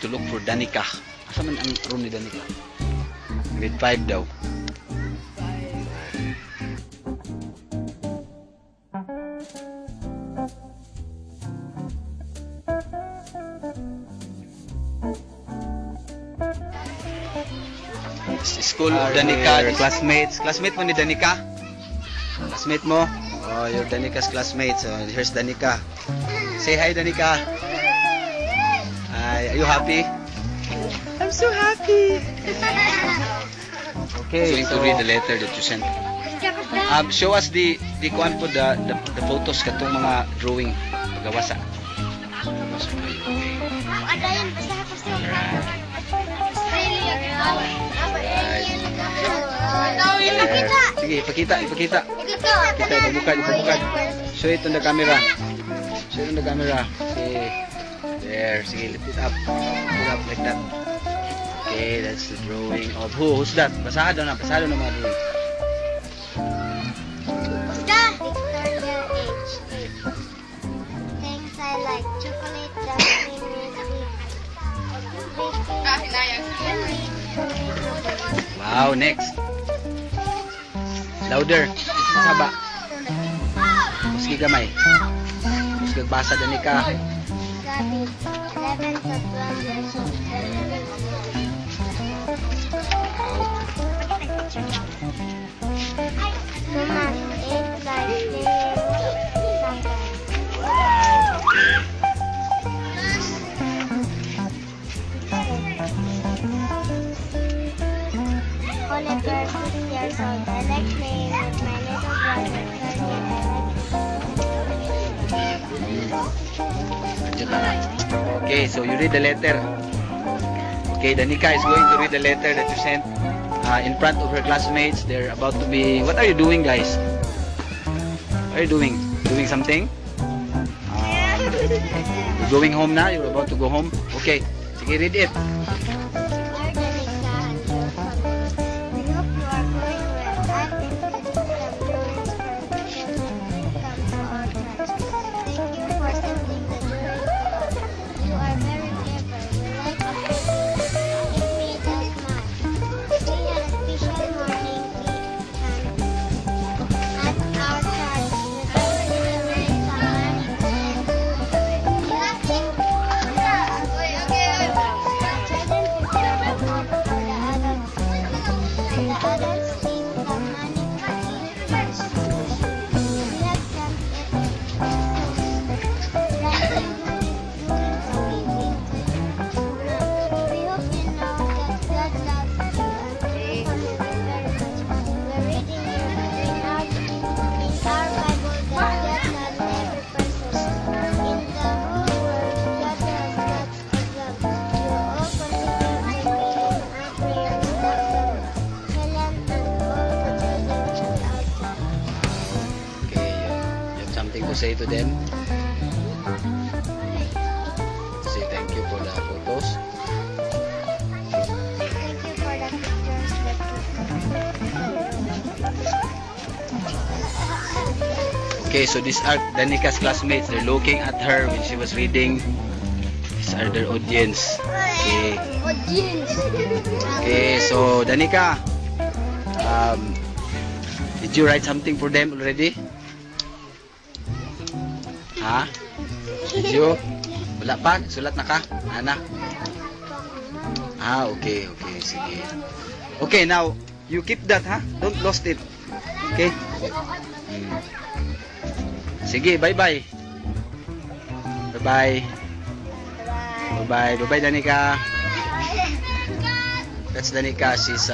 to look for Danica. Asa man ang room ni Danica? Grade 5 daw. School of Danica, the classmates. Classmate mo ni Danica? Classmate mo? Oh, you're Danica's classmate. So here's Danica. Say hi, Danica. Hi, are you happy? I'm so happy. Okay, so to read the letter that you sent. Show us the kuan po the photos katong mga drawing pagawasa. Sige, ipakita. Ipakita, ipabukad. Show it on the camera. Show it on the camera. Okay. There, sige, lift it up. Pull up like that. Okay, that's the drawing of who's that? Basado na mga drawing. Victoria H. Things I like. Chocolate, dancing, music. Wow, next. Louder. Saba. Muski gamay. Muski basa Danica. Gabi, 11 to 12 years old. Mama, 8 guys Oliver, 6 years old. I like playing with my little brother. Okay, so you read the letter. Okay, Danica is going to read the letter that you sent in front of her classmates. They're about to be... What are you doing, guys? What are you doing? Doing something? You're going home now? You're about to go home? Okay, sige, read it. To say to them, say thank you for the photos. Thank you for the pictures that you took. Okay, so these are Danica's classmates. They're looking at her when she was reading. These are their audience. Okay. Okay, so Danica, did you write something for them already? Ha? Did you? Wala pa? Sulat na ka? Anak? Okay. Sige. Okay, now, you keep that, ha? Don't lost it. Okay? Sige, bye-bye. Bye-bye. Bye-bye. Bye-bye, Danica. That's Danica. She's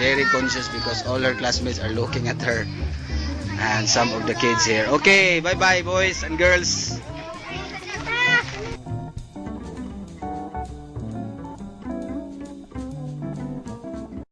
very conscious because all her classmates are looking at her. And some of the kids here. Okay, bye-bye boys and girls.